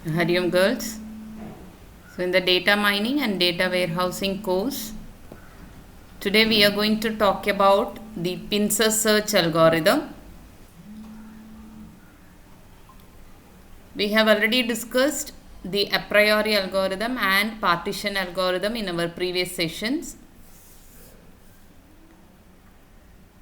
Hariom girls. So in the data mining and data warehousing course, today we are going to talk about the pincer search algorithm. We have already discussed the a priori algorithm and partition algorithm in our previous sessions.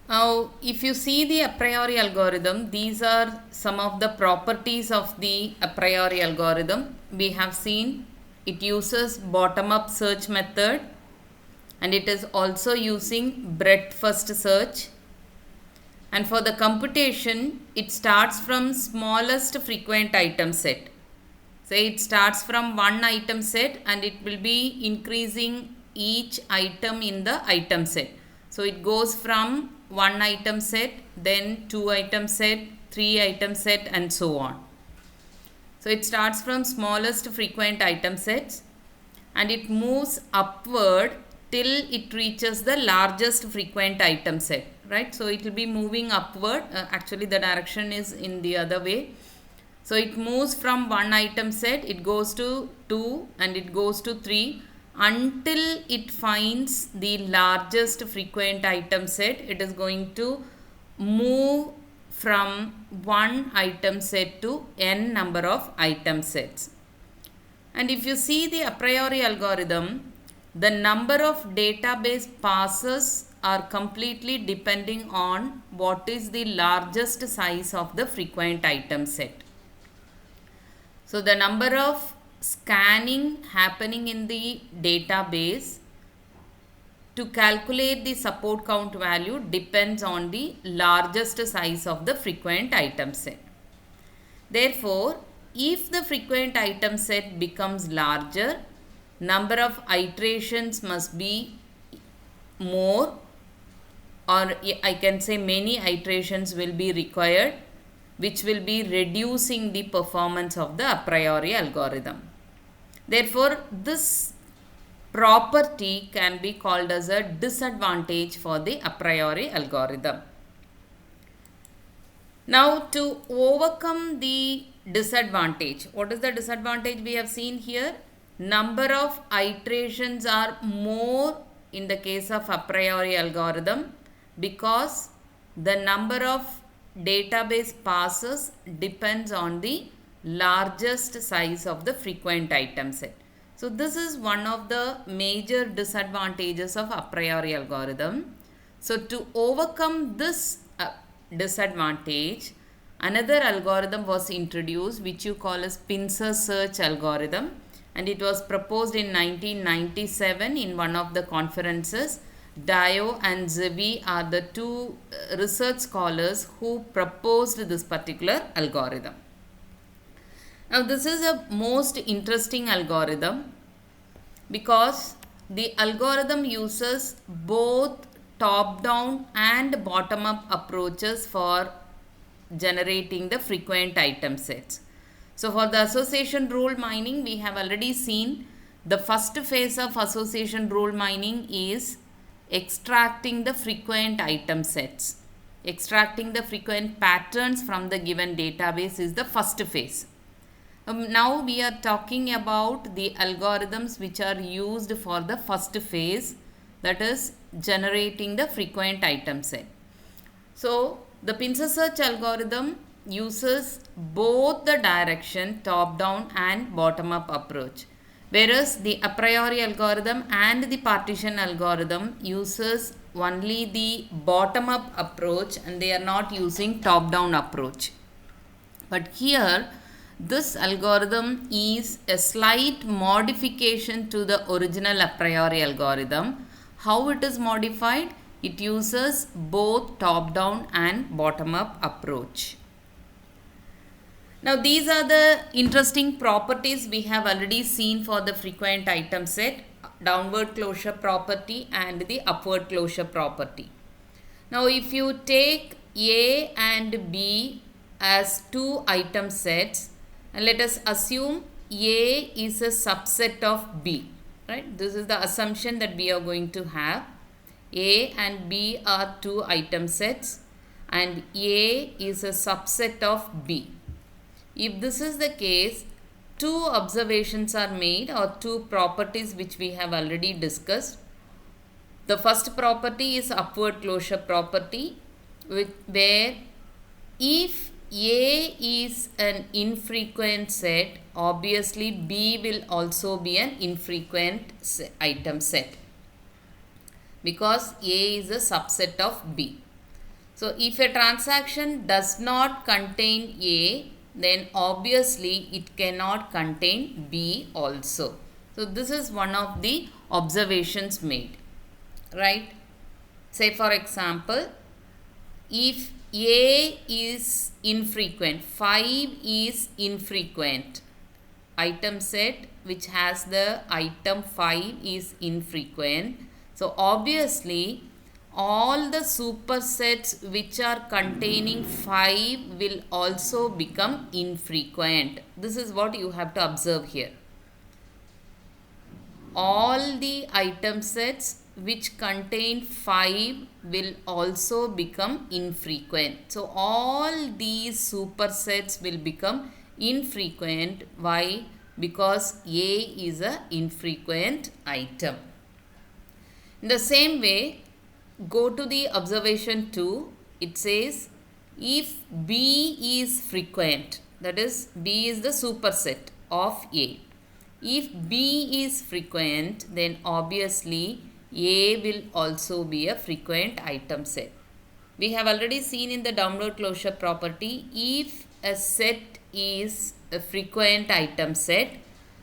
Now, if you see the a priori algorithm, these are some of the properties of the a priori algorithm. We have seen it uses bottom-up search method and it is also using breadth first search. And for the computation, it starts from smallest frequent item set. Say it starts from one item set and it will be increasing each item in the item set. So it goes from one item set, then two item set, three item set, and so on. So it starts from smallest frequent item sets and it moves upward till it reaches the largest frequent item set, right? So it will be moving upward. Actually the direction is in the other way. So it moves from one item set, it goes to 2 and it goes to 3 until it finds the largest frequent item set. It is going to move from one item set to n number of item sets. And if you see the a priori algorithm, the number of database passes are completely depending on what is the largest size of the frequent item set. So the number of scanning happening in the database to calculate the support count value depends on the largest size of the frequent item set. Therefore, if the frequent item set becomes larger, number of iterations must be more, or I can say many iterations will be required, which will be reducing the performance of the a priori algorithm. Therefore, this property can be called as a disadvantage for the a priori algorithm. Now, to overcome the disadvantage, what is the disadvantage we have seen here? Number of iterations are more in the case of a priori algorithm because the number of database passes depends on the largest size of the frequent item set. So this is one of the major disadvantages of a priori algorithm. So to overcome this disadvantage, another algorithm was introduced which you call as pincer search algorithm, and it was proposed in 1997 in one of the conferences. Dio and Zevi are the two research scholars who proposed this particular algorithm. Now this is a most interesting algorithm because the algorithm uses both top-down and bottom-up approaches for generating the frequent item sets. So for the association rule mining, we have already seen the first phase of association rule mining is extracting the frequent item sets. Extracting the frequent patterns from the given database is the first phase. Now we are talking about the algorithms which are used for the first phase, that is generating the frequent item set. So the pincer search algorithm uses both the direction top down and bottom up approach, whereas the a priori algorithm and the partition algorithm uses only the bottom up approach and they are not using top down approach. But here this algorithm is a slight modification to the original a priori algorithm. How it is modified? It uses both top-down and bottom-up approach. Now these are the interesting properties we have already seen for the frequent item set, downward closure property and the upward closure property. Now if you take A and B as two item sets, and let us assume A is a subset of B, right? This is the assumption that we are going to have. A and B are two item sets and A is a subset of B. If this is the case, two observations are made, or two properties which we have already discussed. The first property is upward closure property, where if A is an infrequent set, obviously B will also be an infrequent item set, because A is a subset of B. So if a transaction does not contain A, then obviously it cannot contain B also. So this is one of the observations made, right? Say for example, if A is infrequent, 5 is infrequent, item set which has the item 5 is infrequent. So obviously all the supersets which are containing 5 will also become infrequent. This is what you have to observe here. All the item sets which contain 5 will also become infrequent. So all these supersets will become infrequent. Why? Because A is an infrequent item. In the same way, go to the observation 2. It says if B is frequent, that is B is the superset of A. If B is frequent, then obviously A will also be a frequent item set. We have already seen in the downward closure property, if a set is a frequent item set,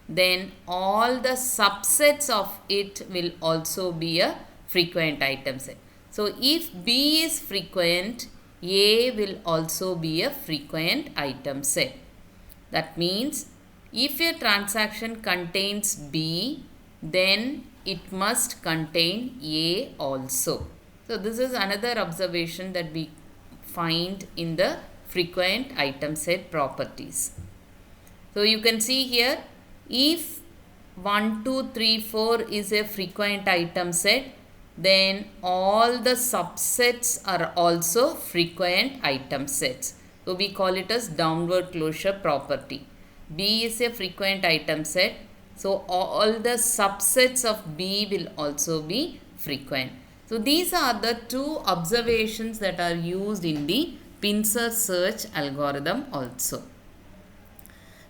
then all the subsets of it will also be a frequent item set. So if B is frequent, A will also be a frequent item set. That means if a transaction contains B, then it must contain A also. So this is another observation that we find in the frequent item set properties. So you can see here, if 1, 2, 3, 4 is a frequent item set, then all the subsets are also frequent item sets. So we call it as downward closure property. B is a frequent item set, so all the subsets of B will also be frequent. So these are the two observations that are used in the pincer search algorithm also.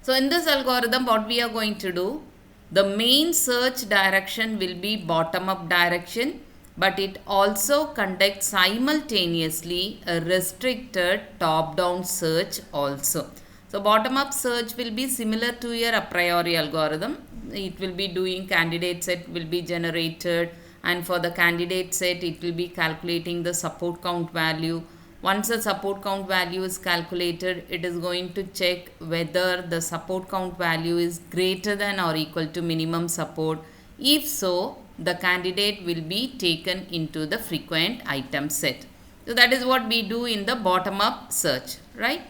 So in this algorithm, what we are going to do, the main search direction will be bottom up direction, but it also conducts simultaneously a restricted top down search also. So bottom up search will be similar to your a priori algorithm. It will be doing candidate set will be generated, and for the candidate set it will be calculating the support count value. Once the support count value is calculated, it is going to check whether the support count value is greater than or equal to minimum support. If so, the candidate will be taken into the frequent item set. So that is what we do in the bottom up search, right?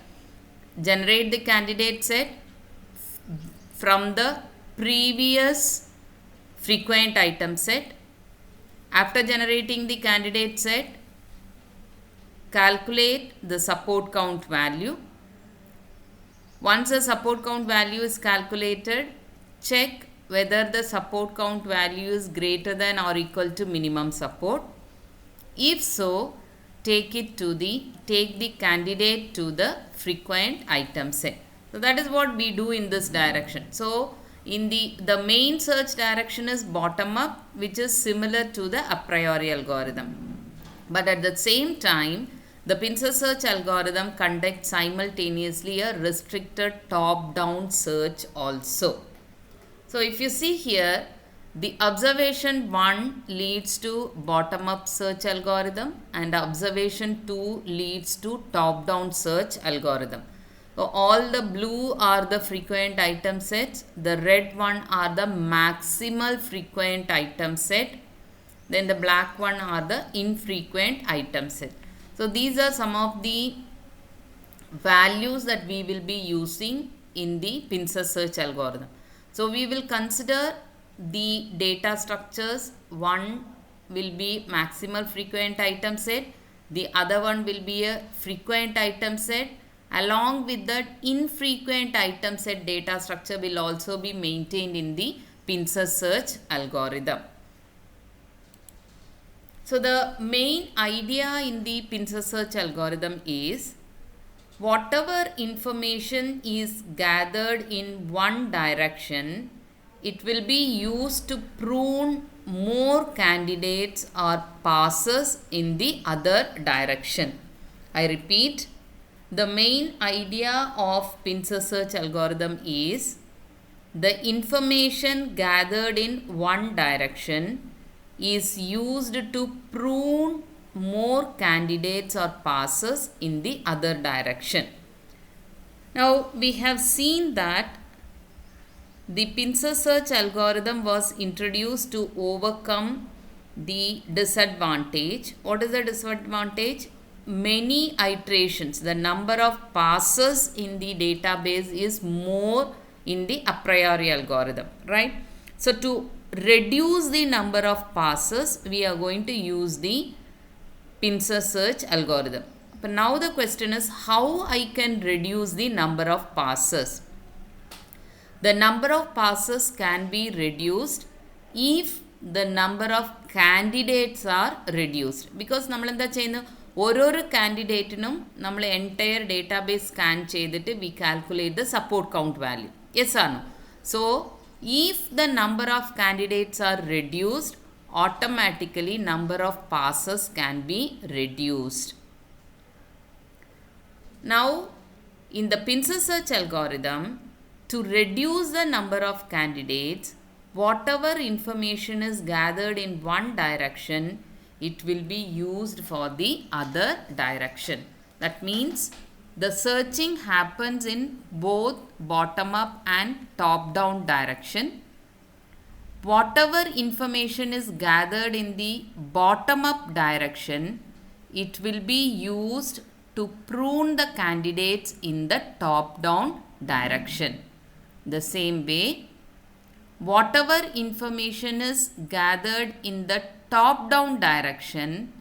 Generate the candidate set from the previous frequent item set. After generating the candidate set, calculate the support count value. Once the support count value is calculated, check whether the support count value is greater than or equal to minimum support. If so, take the candidate to the frequent item set. So that is what we do in this direction. So in the main search direction is bottom up, which is similar to the a priori algorithm. But at the same time, the pincer search algorithm conducts simultaneously a restricted top down search also. So if you see here, the observation 1 leads to bottom up search algorithm and observation 2 leads to top down search algorithm. So all the blue are the frequent item sets, the red one are the maximal frequent item set, then the black one are the infrequent item set. So these are some of the values that we will be using in the pincer search algorithm. So we will consider the data structures. One will be maximal frequent item set, the other one will be a frequent item set, Along with that, infrequent item set data structure will also be maintained in the pincer search algorithm. So the main idea in the pincer search algorithm is whatever information is gathered in one direction, it will be used to prune more candidates or passes in the other direction. I repeat, the main idea of pincer search algorithm is the information gathered in one direction is used to prune more candidates or passes in the other direction. Now we have seen that the pincer search algorithm was introduced to overcome the disadvantage. What is the disadvantage? Many iterations, the number of passes in the database is more in the a priori algorithm, right? So to reduce the number of passes, we are going to use the pincer search algorithm. But now the question is how I can reduce the number of passes. The number of passes can be reduced if the number of candidates are reduced. Because നമ്മൾ എന്താ ചെയ്യുന്നത്, ഓരോരോ കാൻഡിഡേറ്റിനും നമ്മൾ entire database scan ചെയ്തിട്ട് we calculate the support count value. Yes or no? So if the number of candidates are reduced, automatically number of passes can be reduced. Now in the pincer search algorithm, to reduce the number of candidates, whatever information is gathered in one direction, it will be used for the other direction. That means the searching happens in both bottom up and top down direction. Whatever information is gathered in the bottom up direction, it will be used to prune the candidates in the top down direction. The same way, whatever information is gathered in the top down direction,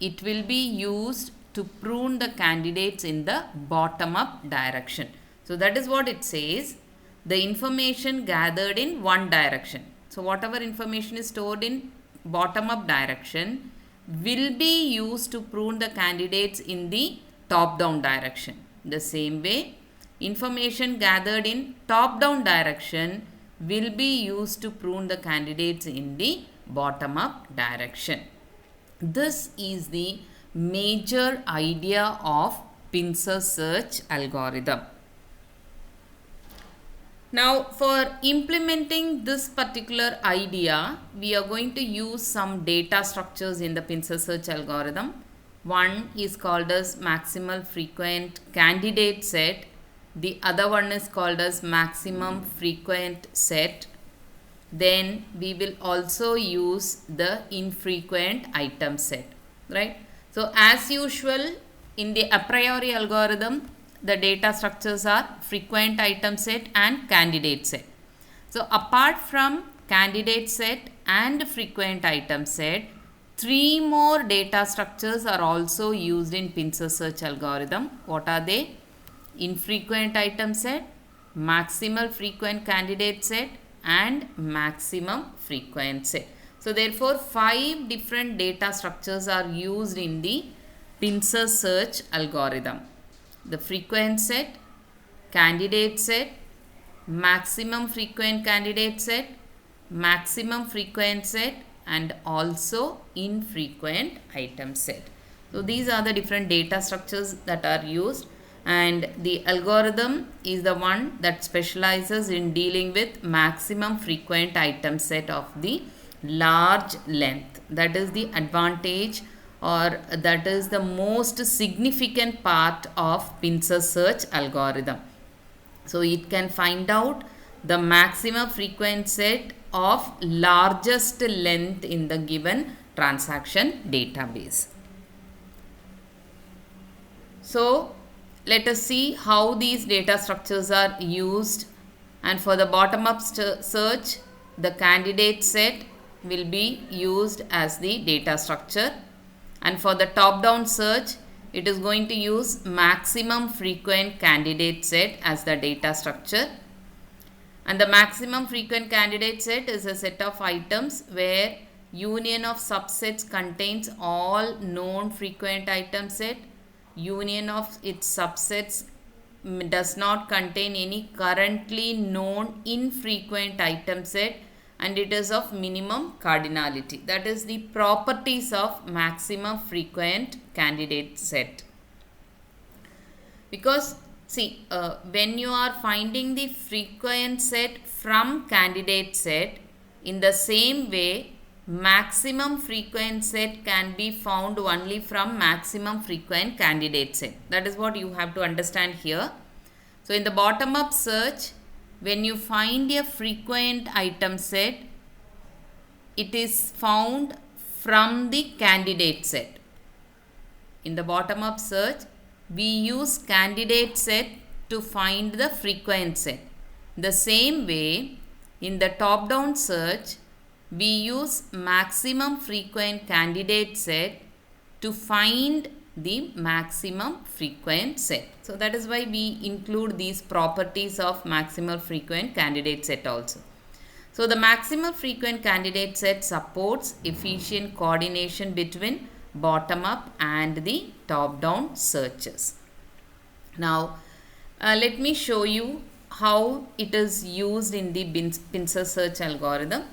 it will be used to prune the candidates in the bottom up direction. So that is what it says, the information gathered in one direction. So whatever information is stored in bottom up direction will be used to prune the candidates in the top down direction. The same way, information gathered in top down direction will be used to prune the candidates in the bottom up direction. This is the major idea of pincer search algorithm. Now for implementing this particular idea, we are going to use some data structures in the pincer search algorithm. One is called as maximal frequent candidate set. The other one is called as maximum frequent set. Then we will also use the infrequent item set, right? So as usual in the a priori algorithm, the data structures are frequent item set and candidate set. So apart from candidate set and frequent item set, 3 more data structures are also used in pincer search algorithm. What are they? Infrequent item set, maximal frequent candidate set and maximum frequent set. So therefore 5 different data structures are used in the pincer search algorithm. The frequent set, candidate set, maximum frequent candidate set, maximum frequent set and also infrequent item set. So these are the different data structures that are used, and the algorithm is the one that specializes in dealing with maximum frequent item set of the large length. That is the advantage, or that is the most significant part of pincer search algorithm. So it can find out the maximum frequent set of largest length in the given transaction database. So let us see how these data structures are used. And for the bottom up search, the candidate set will be used as the data structure, and for the top down search, it is going to use maximum frequent candidate set as the data structure. And the maximum frequent candidate set is a set of items where union of subsets contains all known frequent item set. Union of its subsets does not contain any currently known infrequent item set, and it is of minimum cardinality. That is the properties of maximum frequent candidate set. Because see, when you are finding the frequent set from candidate set, in the same way maximum frequent set can be found only from maximum frequent candidate set. That is what you have to understand here. So in the bottom up search, when you find a frequent item set, it is found from the candidate set. In the bottom up search, we use candidate set to find the frequent set. The same way, in the top down search, we use maximum frequent candidate set to find the maximum frequent set. So that is why we include these properties of maximum frequent candidate set also. So the maximum frequent candidate set supports efficient coordination between bottom up and the top down searches. Now let me show you how it is used in the pincer search algorithm.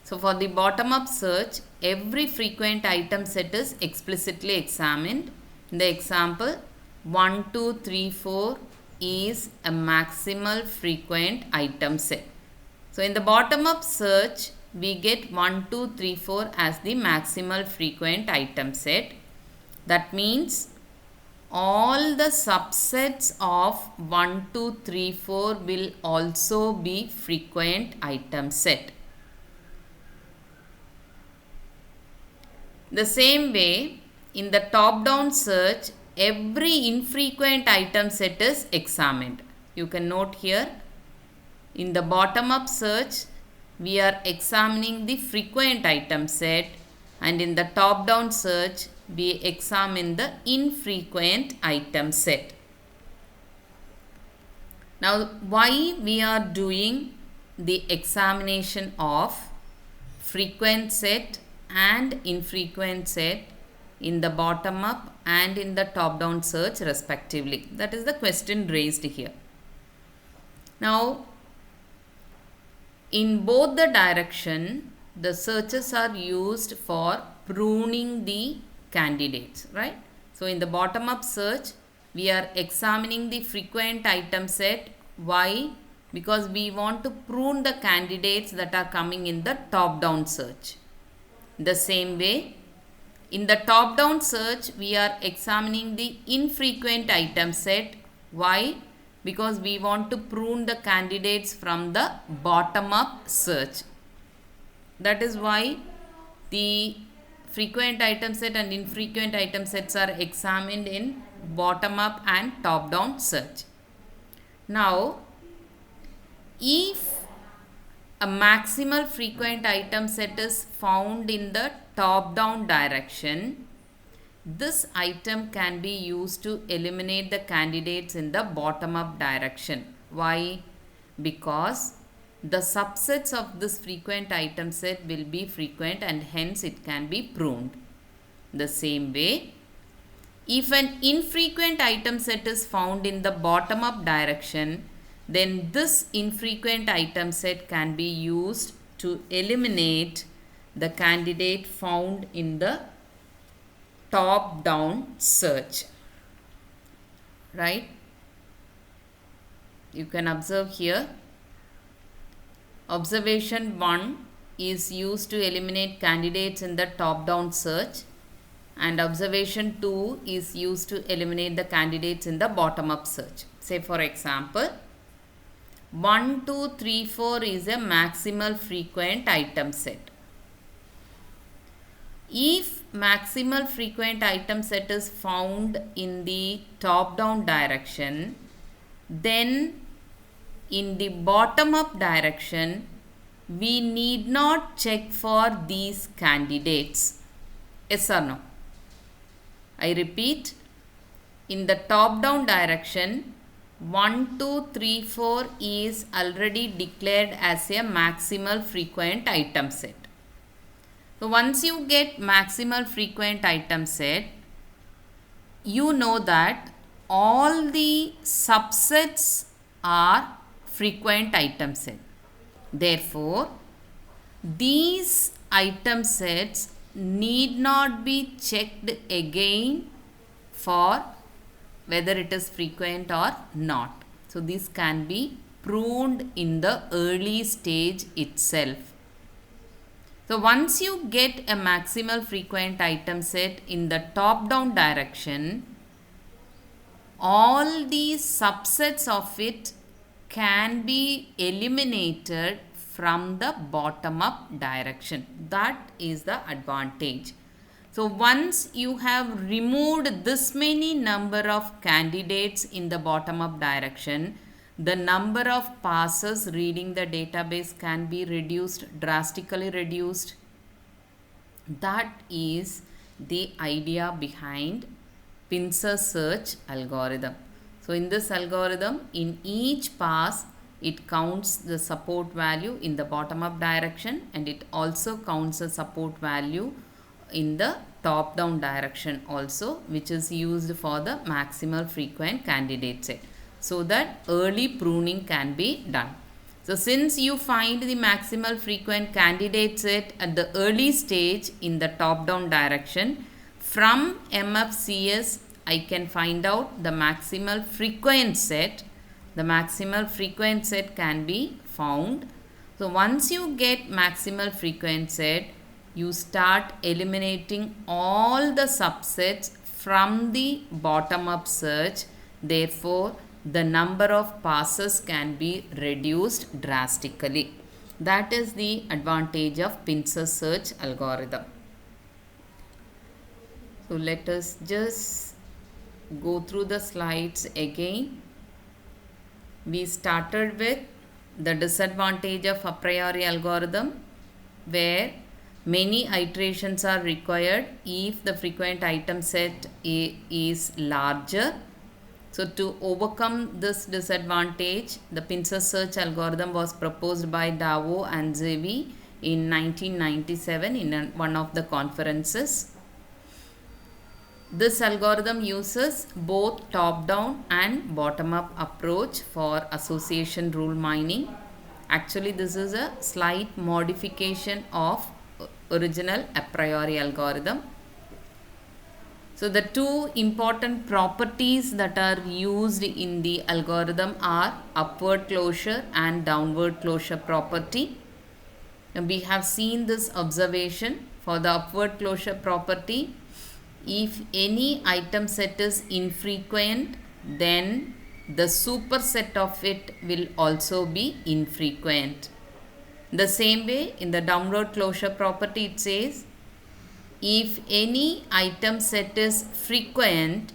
So for the bottom up search, every frequent item set is explicitly examined. In the example, 1, 2, 3, 4 is a maximal frequent item set. So in the bottom up search, we get 1, 2, 3, 4 as the maximal frequent item set. That means all the subsets of 1, 2, 3, 4 will also be frequent item set. The same way, in the top down search, every infrequent item set is examined. You can note here, in the bottom up search, we are examining the frequent item set, and in the top down search, we examine the infrequent item set. Now, why we are doing the examination of frequent set and infrequent set in the bottom up and in the top down search respectively? That is the question raised here. Now, in both the direction, the searches are used for pruning the candidates, right? So in the bottom up search, we are examining the frequent item set. Why? Because we want to prune the candidates that are coming in the top down search. The same way, in the top down search, we are examining the infrequent item set. Why? Because we want to prune the candidates from the bottom up search. That is why the frequent item set and infrequent item sets are examined in bottom up and top down search. Now, if a maximal frequent item set is found in the top down direction, this item can be used to eliminate the candidates in the bottom up direction. Why? Because the subsets of this frequent item set will be frequent and hence it can be pruned. The same way, if an infrequent item set is found in the bottom up direction, then this infrequent item set can be used to eliminate the candidate found in the top down search, right? You can observe here, observation 1 is used to eliminate candidates in the top down search, and observation 2 is used to eliminate the candidates in the bottom up search. Say for example, 1, 2, 3, 4 is a maximal frequent item set. If maximal frequent item set is found in the top down direction, then in the bottom up direction, we need not check for these candidates. Yes or no? I repeat, in the top down direction, 1, 2, 3, 4 is already declared as a maximal frequent item set. So once you get maximal frequent item set, you know that all the subsets are frequent item set. Therefore, these item sets need not be checked again for whether it is frequent or not. So this can be pruned in the early stage itself. So once you get a maximal frequent item set in the top down direction, all the subsets of it can be eliminated from the bottom up direction. That is the advantage. So once you have removed this many number of candidates in the bottom up direction, the number of passes reading the database can be reduced, drastically reduced. That is the idea behind pincer search algorithm. So in this algorithm, in each pass, it counts the support value in the bottom up direction, and it also counts the support value in the top down direction also, which is used for the maximal frequent candidate set, so that early pruning can be done. So since you find the maximal frequent candidate set at the early stage in the top down direction, from MFCS I can find out the maximal frequent set. The maximal frequent set can be found. So once you get maximal frequent set, you start eliminating all the subsets from the bottom up search. Therefore, the number of passes can be reduced drastically. That is the advantage of pincer search algorithm. So let us just go through the slides again. We started with the disadvantage of a priori algorithm, where many iterations are required if the frequent item set is larger. So to overcome this disadvantage, the pincer search algorithm was proposed by Davo and Zevi in 1997 in one of the conferences. This algorithm uses both top-down and bottom-up approach for association rule mining. Actually, this is a slight modification of original a priori algorithm. So the two important properties that are used in the algorithm are upward closure and downward closure property. And we have seen this observation for the upward closure property. If any item set is infrequent, then the superset of it will also be infrequent. The same way, in the downward closure property, it says if any item set is frequent,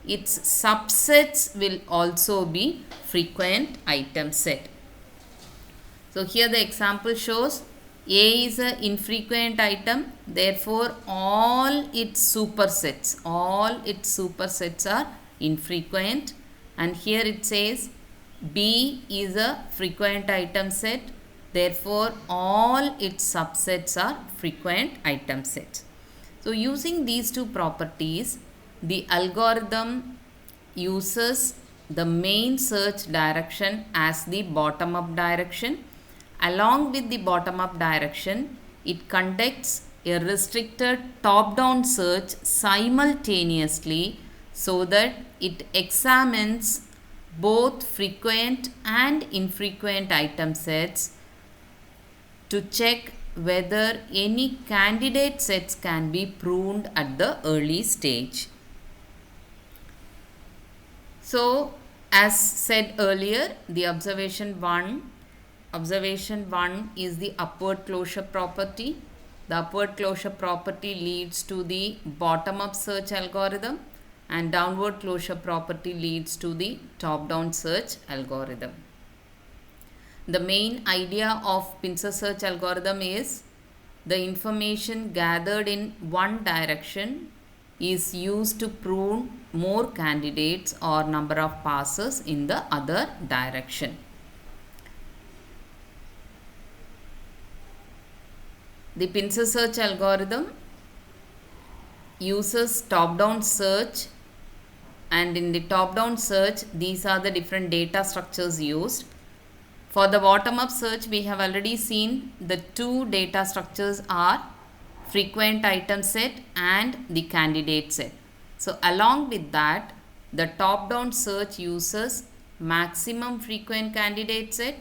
its subsets will also be frequent item set. So here the example shows A is an infrequent item, therefore all its supersets are infrequent. And here it says B is a frequent item set, therefore all its subsets are frequent item sets. So using these two properties, the algorithm uses the main search direction as the bottom up direction. Along with the bottom up direction, it conducts a restricted top down search simultaneously, so that it examines both frequent and infrequent item sets to check whether any candidate sets can be pruned at the early stage. So as said earlier, the observation 1 is the upward closure property. The upward closure property leads to the bottom up search algorithm, and downward closure property leads to the top down search algorithm. The main idea of pincer search algorithm is the information gathered in one direction is used to prune more candidates or number of passes in the other direction. The pincer search algorithm uses top-down search, and in the top-down search these are the different data structures used. For the bottom-up search, we have already seen the two data structures are frequent item set and the candidate set. So along with that, the top-down search uses maximum frequent candidate set,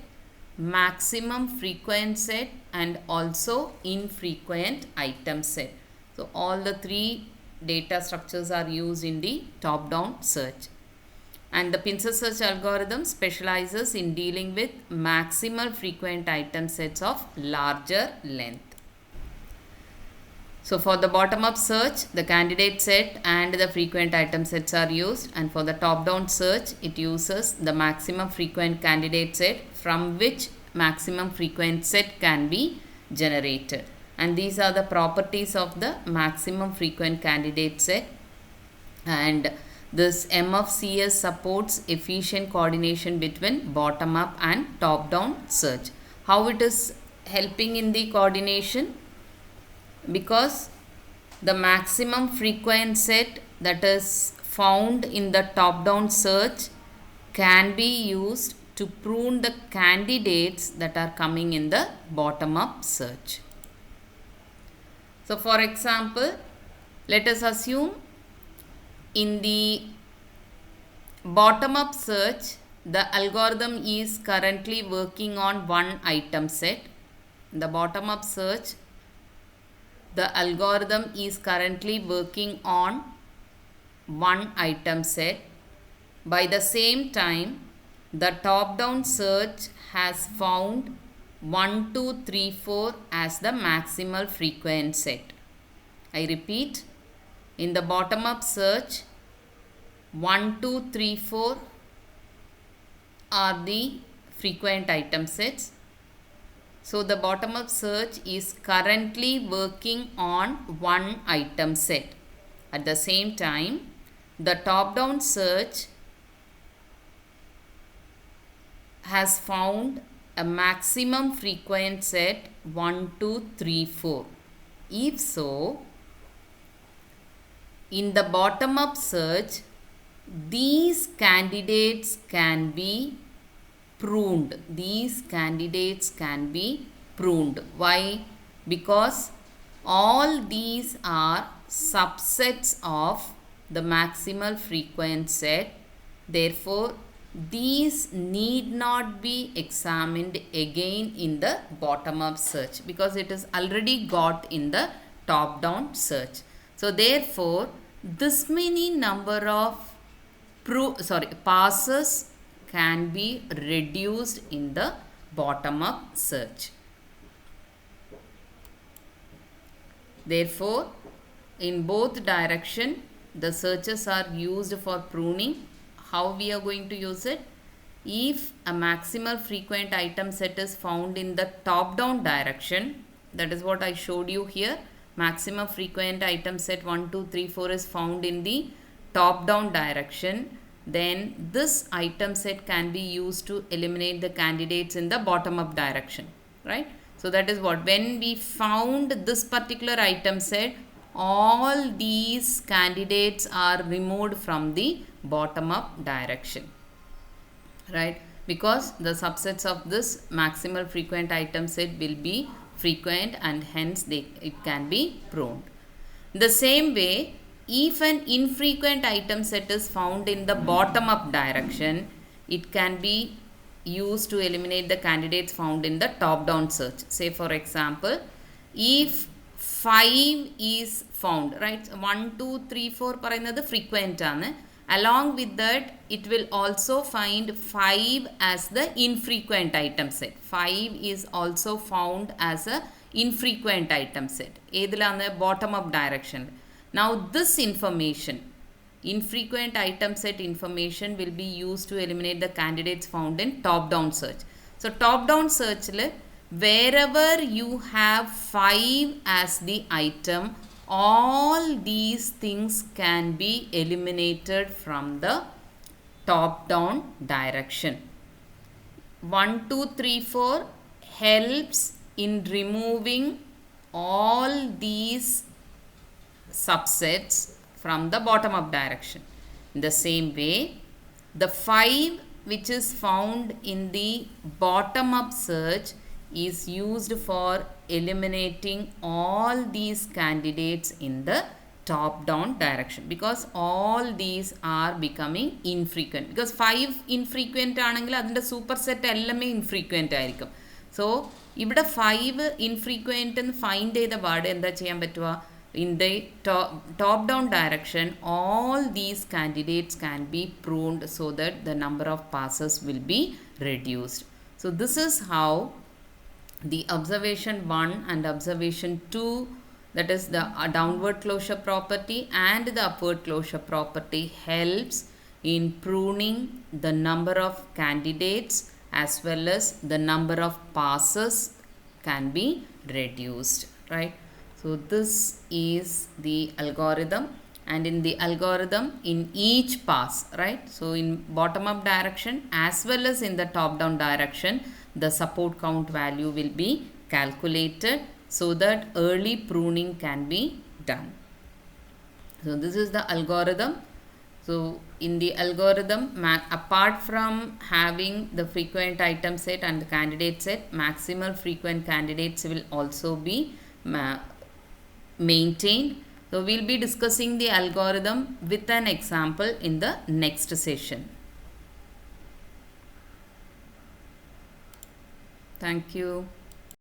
maximum frequent set, and also infrequent item set. So all the three data structures are used in the top-down search. And the pincer search algorithm specializes in dealing with maximal frequent item sets of larger length. So for the bottom-up search, the candidate set and the frequent item sets are used, and for the top-down search, it uses the maximum frequent candidate set from which maximum frequent set can be generated. And these are the properties of the maximum frequent candidate set. And this MFCS supports efficient coordination between bottom-up and top-down search. How it is helping in the coordination? Because the maximum frequent set that is found in the top-down search can be used to prune the candidates that are coming in the bottom-up search. So for example, let us assume in the bottom-up search, the algorithm is currently working on one item set. In the bottom-up search, the algorithm is currently working on one item set. By the same time, the top-down search has found 1, 2, 3, 4 as the maximal frequent set. I repeat, in the bottom-up search, 1, 2, 3, 4 are the frequent item sets. So the bottom-up search is currently working on one item set. At the same time, the top-down search has found a maximum frequent set 1, 2, 3, 4. If so, in the bottom-up search, these candidates can be pruned. These candidates can be pruned. Why? Because all these are subsets of the maximal frequent set. Therefore, these need not be examined again in the bottom-up search because it is already got in the top-down search. So therefore, this many number of passes can be reduced in the bottom-up search. Therefore, in both direction, the searches are used for pruning. How we are going to use it? If a maximal frequent item set is found in the top-down direction, that is what I showed you here. Maximum frequent item set 1, 2, 3, 4 is found in the top-down direction. Then this item set can be used to eliminate the candidates in the bottom-up direction, right? So that is what, when we found this particular item set, all these candidates are removed from the bottom-up direction, right? Because the subsets of this maximal frequent item set will be frequent and hence it can be pruned. The same way, if an infrequent item set is found in the bottom-up direction, it can be used to eliminate the candidates found in the top-down search. Say for example, if 5 is found, right? 1, 2, 3, 4 പറയുന്നത് frequent ആണ്. Along with that, it will also find 5 as the infrequent item set. 5 is also found as a infrequent item set. ഏതിലാണ്? Bottom-up direction. Now this information, infrequent item set information, will be used to eliminate the candidates found in top-down search. So top-down search, wherever you have 5 as the item, all these things can be eliminated from the top down direction. 1 2 3 4 helps in removing all these subsets from the bottom up direction. In the same way, the 5 which is found in the bottom up search is used for eliminating all these candidates in the top down direction, because all these are becoming infrequent, because 5 infrequent ആണെങ്കിൽ അതിൻ്റെ super set എല്ലാമേ infrequent ആയിരിക്കും. So ഇവിടെ 5 infrequent എന്ന് find ചെയ്ത പാട് എന്താ ചെയ്യാൻ പറ്റുക? In the top down direction, all these candidates can be pruned so that the number of passes will be reduced. So this is how the observation 1 and observation 2, that is the downward closure property and the upward closure property, helps in pruning the number of candidates as well as the number of passes can be reduced, right? So this is the algorithm, and in the algorithm, in each pass, right? So in bottom up direction as well as in the top down direction, the support count value will be calculated so that early pruning can be done. So this is the algorithm. So in the algorithm, apart from having the frequent item set and the candidate set, maximal frequent candidates will also be maintained. So we'll be discussing the algorithm with an example in the next session. Thank you.